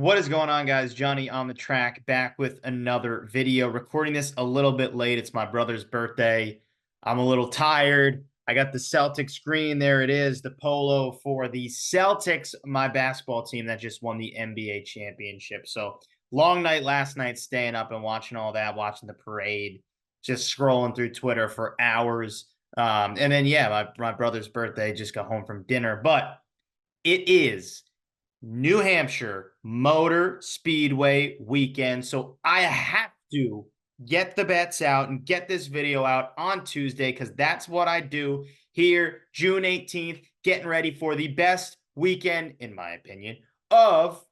What is going on, guys? Johnny on the track, back with another video. Recording this a little bit late. It's my brother's birthday. I'm a little tired. I got the Celtics green. There it is, the polo for the Celtics, my basketball team that just won the NBA championship. So long night last night, staying up and watching all that, watching the parade, just scrolling through Twitter for hours. And then, yeah, my brother's birthday, just got home from dinner. But it is New Hampshire Motor Speedway weekend. So I have to get the bets out and get this video out on Tuesday because that's what I do here, June 18th, getting ready for the best weekend, in my opinion, of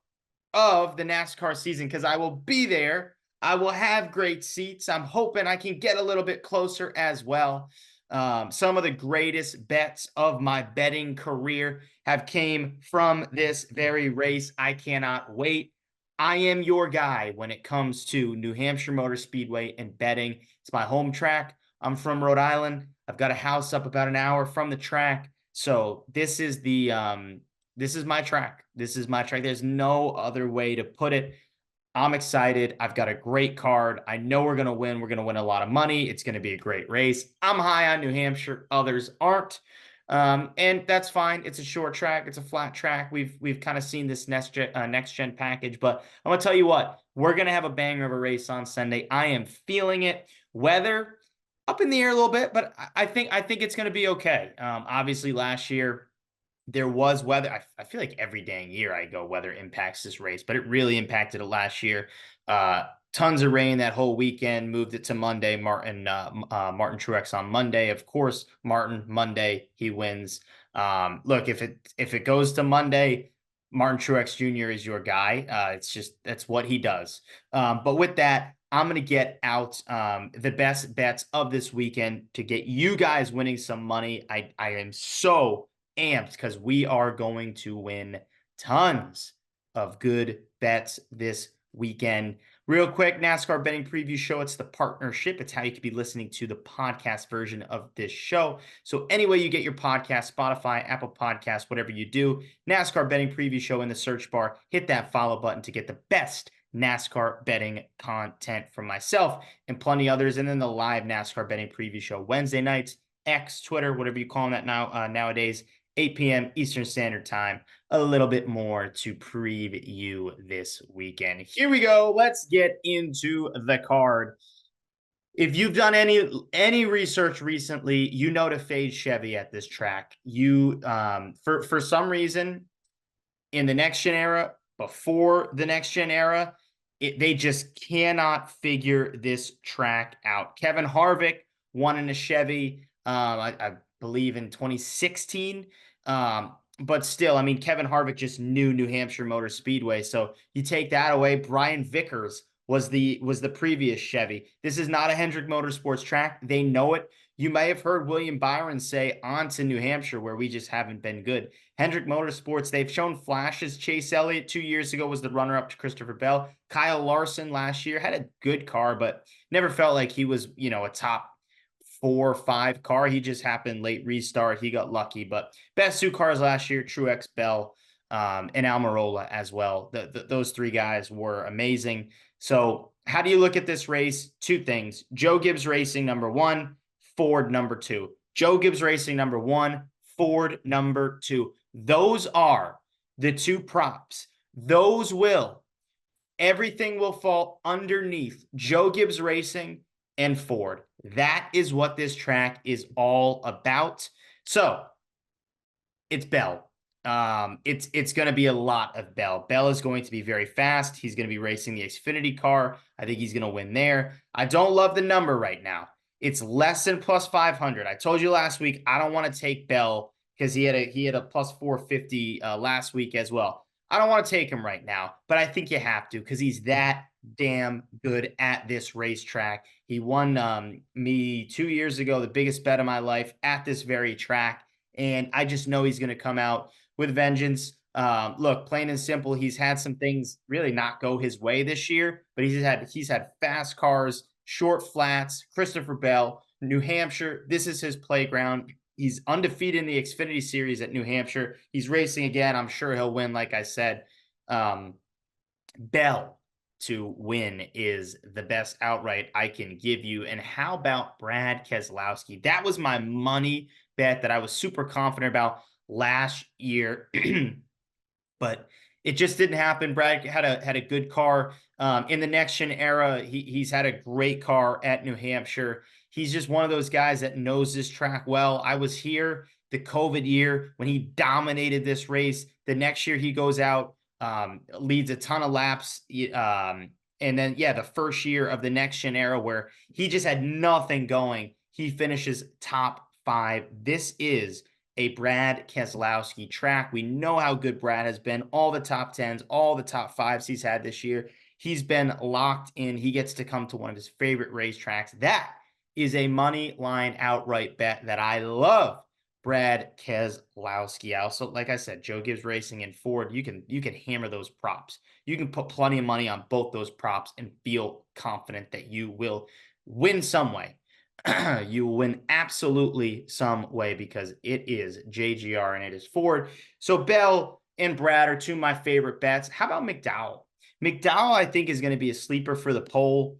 the NASCAR season because I will be there. I will have great seats. I'm hoping I can get a little bit closer as well. Some of the greatest bets of my betting career have came from this very race. I cannot wait. I am your guy when it comes to New Hampshire Motor Speedway and betting. It's my home track. I'm from Rhode Island. I've got a house up about an hour from the track. So this is my track. This is my track. There's no other way to put it. I'm excited. I've got a great card. I know we're going to win. We're going to win a lot of money. It's going to be a great race. I'm high on New Hampshire. Others aren't. And that's fine. It's a short track. It's a flat track. We've kind of seen this next gen package, but I'm going to tell you what, we're going to have a banger of a race on Sunday. I am feeling it. Weather up in the air a little bit, but I think it's going to be okay. Obviously last year, there was weather. I feel like every dang year I go weather impacts this race, but it really impacted it last year. Tons of rain that whole weekend, moved it to Monday. Martin Truex on Monday. Of course, Martin Monday, he wins. Look, if it goes to Monday, Martin Truex Jr. is your guy. That's what he does. But with that, I'm going to get out the best bets of this weekend to get you guys winning some money. I am so amped because we are going to win tons of good bets this weekend. Real quick, NASCAR betting preview show. It's the partnership. It's how you could be listening to the podcast version of this show. So anyway, you get your podcast, Spotify, Apple Podcasts, whatever you do, NASCAR betting preview show in the search bar. Hit that follow button to get the best NASCAR betting content from myself and plenty others. And then the live NASCAR betting preview show Wednesday nights, X, Twitter, whatever you call that nowadays, 8 p.m. Eastern Standard Time, a little bit more to preview this weekend. Here we go. Let's get into the card. If you've done any research recently, you know to fade Chevy at this track. You for some reason in the next gen era, before the next gen era, they just cannot figure this track out. Kevin Harvick won in a Chevy, I believe in 2016. But still, I mean, Kevin Harvick just knew New Hampshire Motor Speedway. So you take that away. Brian Vickers was the previous Chevy. This is not a Hendrick Motorsports track. They know it. You may have heard William Byron say on to New Hampshire where we just haven't been good. Hendrick Motorsports, they've shown flashes. Chase Elliott 2 years ago was the runner-up to Christopher Bell. Kyle Larson last year had a good car, but never felt like he was, a top 4 or 5 car. He just happened late restart. He got lucky, but best 2 cars last year, Truex, Bell, and Almirola as well. Those 3 guys were amazing. So how do you look at this race? 2 things. Joe Gibbs Racing, number 1, Ford, number 2. Joe Gibbs Racing, number 1, Ford, number 2. Those are the 2 props. Everything will fall underneath Joe Gibbs Racing and Ford. That is what this track is all about. So it's Bell. It's going to be a lot of Bell. Bell is going to be very fast. He's going to be racing the Xfinity car. I think he's going to win there. I don't love the number right now. It's less than plus 500. I told you last week I don't want to take Bell because he had a plus 450 last week as well. I don't want to take him right now, but I think you have to because he's that damn good at this racetrack. He won me 2 years ago, the biggest bet of my life at this very track. And I just know he's going to come out with vengeance. Look, plain and simple, he's had some things really not go his way this year, but he's had fast cars, short flats, Christopher Bell, New Hampshire. This is his playground. He's undefeated in the Xfinity Series at New Hampshire. He's racing again. I'm sure he'll win. Like I said, Bell to win is the best outright I can give you. And how about Brad Keselowski? That was my money bet that I was super confident about last year. But it just didn't happen. Brad had a good car in the next gen era. He's had a great car at New Hampshire. He's just one of those guys that knows this track well. I was here the COVID year when he dominated this race. The next year he goes out, leads a ton of laps. And then, yeah, the first year of the next gen era where he just had nothing going, he finishes top 5. This is a Brad Keselowski track. We know how good Brad has been. All the top 10s, all the top 5s he's had this year. He's been locked in. He gets to come to one of his favorite racetracks. That is a money line outright bet that I love. Brad Keselowski. Also, like I said, Joe Gibbs Racing and Ford, you can hammer those props. You can put plenty of money on both those props and feel confident that you will win some way. You will win absolutely some way because it is JGR and it is Ford. So Bell and Brad are two of my favorite bets. How about McDowell? McDowell, I think, is going to be a sleeper for the pole.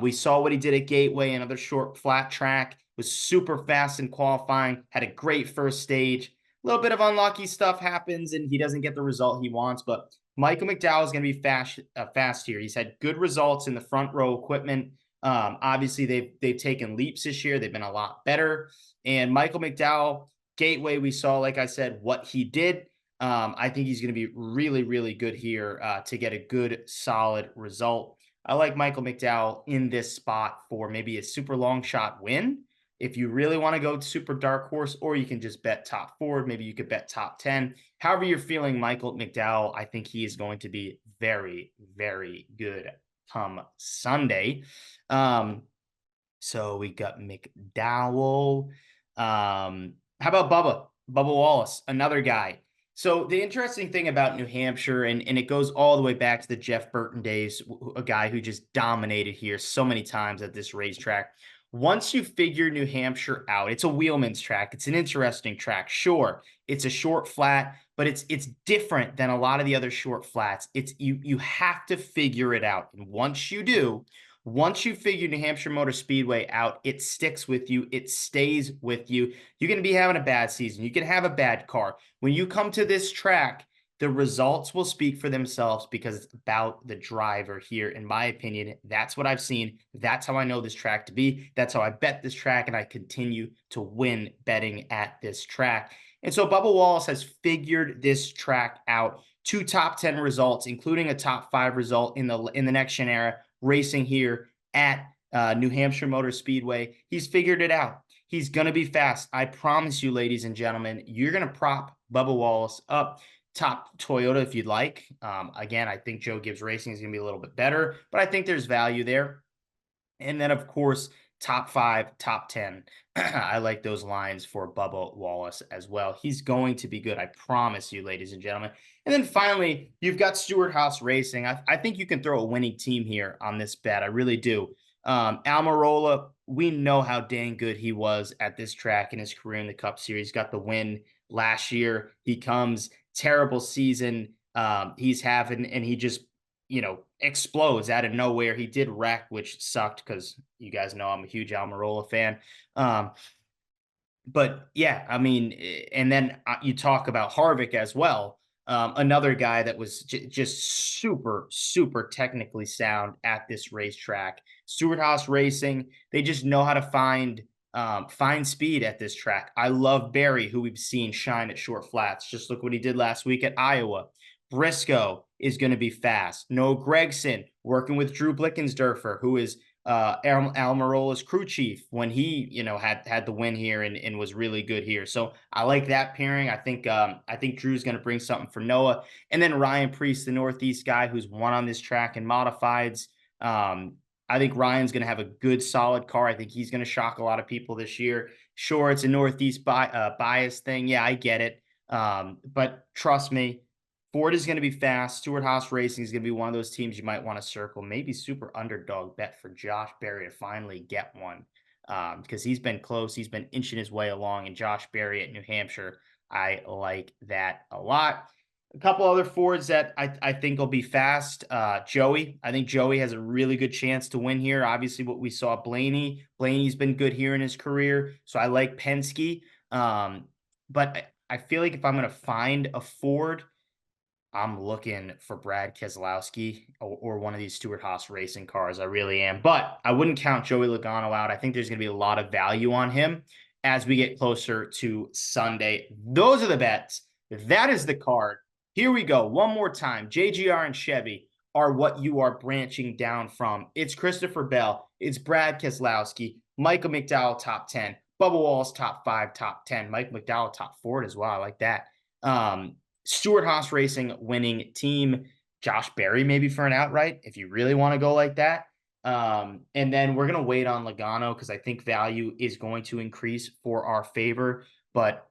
We saw what he did at Gateway, another short flat track, was super fast in qualifying, had a great first stage. A little bit of unlucky stuff happens and he doesn't get the result he wants, but Michael McDowell is going to be fast here. He's had good results in the front row equipment. Obviously, they've taken leaps this year. They've been a lot better. And Michael McDowell, Gateway, we saw, like I said, what he did. I think he's going to be really, really good here to get a good, solid result. I like Michael McDowell in this spot for maybe a super long shot win. If you really want to go super dark horse, or you can just bet top 4, maybe you could bet top 10. However you're feeling Michael McDowell, I think he is going to be very, very good come Sunday. So we got McDowell. How about Bubba Wallace, another guy. So the interesting thing about New Hampshire, and it goes all the way back to the Jeff Burton days, a guy who just dominated here so many times at this racetrack. Once you figure New Hampshire out, it's a wheelman's track. It's an interesting track. Sure, it's a short flat, but it's different than a lot of the other short flats. It's you have to figure it out. And once you do, once you figure New Hampshire Motor Speedway out, it sticks with you. It stays with you. You're going to be having a bad season. You can have a bad car. When you come to this track, the results will speak for themselves because it's about the driver here. In my opinion, that's what I've seen. That's how I know this track to be. That's how I bet this track, and I continue to win betting at this track. And so Bubba Wallace has figured this track out. 2 top 10 results, including a top 5 result in the next gen era, racing here at New Hampshire Motor Speedway. He's figured it out. He's going to be fast. I promise you, ladies and gentlemen, you're going to prop Bubba Wallace up. Top Toyota if you'd like. Again, I think Joe Gibbs Racing is going to be a little bit better, but I think there's value there. And then, of course, top 5, top 10. I like those lines for Bubba Wallace as well. He's going to be good. I promise you, ladies and gentlemen. And then finally, you've got Stewart-Haas Racing. I think you can throw a winning team here on this bet. I really do. Almirola, we know how dang good he was at this track in his career in the Cup Series. Got the win last year. He comes, terrible season he's having, and he just, explodes out of nowhere. He did wreck, which sucked because you guys know I'm a huge Almirola fan. But yeah, I mean, and then you talk about Harvick as well. Another guy that was just super, super technically sound at this racetrack. Stewart-Haas Racing, they just know how to find speed at this track. I love Barry, who we've seen shine at short flats. Just look what he did last week at Iowa. Briscoe is going to be fast. Noah Gragson working with Drew Blickensderfer, who is Almirola's crew chief when he, had the win here and was really good here. So I like that pairing. I think Drew's going to bring something for Noah, and then Ryan Preece, the Northeast guy who's won on this track in modifieds. I think Ryan's going to have a good, solid car. I think he's going to shock a lot of people this year. Sure, it's a Northeast bias thing. Yeah, I get it. But trust me, Ford is going to be fast. Stewart-Haas Racing is going to be one of those teams you might want to circle. Maybe super underdog bet for Josh Berry to finally get one, because he's been close. He's been inching his way along. And Josh Berry at New Hampshire, I like that a lot. A couple other Fords that I think will be fast. Joey. I think Joey has a really good chance to win here. Obviously, what we saw Blaney. Blaney's been good here in his career. So I like Penske. But I feel like if I'm going to find a Ford, I'm looking for Brad Keselowski or one of these Stewart-Haas Racing cars. I really am. But I wouldn't count Joey Logano out. I think there's going to be a lot of value on him as we get closer to Sunday. Those are the bets. That is the card. Here we go. One more time. JGR and Chevy are what you are branching down from. It's Christopher Bell. It's Brad Keselowski. Michael McDowell, top 10. Bubba Wallace, top 5, top 10. Mike McDowell, top 4 as well. I like that. Stewart-Haas Racing winning team. Josh Berry maybe for an outright if you really want to go like that. And then we're going to wait on Logano because I think value is going to increase for our favor. But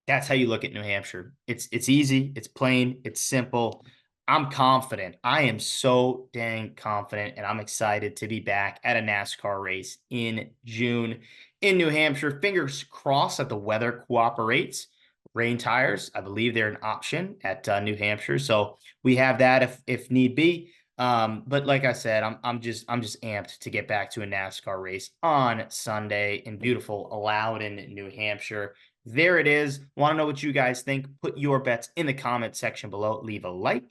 that's how you look at New Hampshire. It's easy. It's plain. It's simple. I'm confident. I am so dang confident, and I'm excited to be back at a NASCAR race in June in New Hampshire. Fingers crossed that the weather cooperates. Rain tires, I believe they're an option at New Hampshire, so we have that if need be. But like I said, I'm just amped to get back to a NASCAR race on Sunday in beautiful Loudon, New Hampshire. There it is. Want to know what you guys think? Put your bets in the comment section below. Leave a like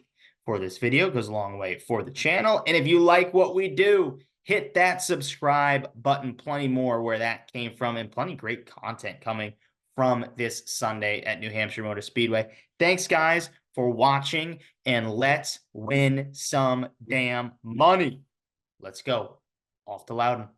for this video. It goes a long way for the channel. And if you like what we do, hit that subscribe button. Plenty more where that came from, and plenty great content coming from this Sunday at New Hampshire Motor Speedway. Thanks, guys, for watching, and let's win some damn money. Let's go. Off to Loudon.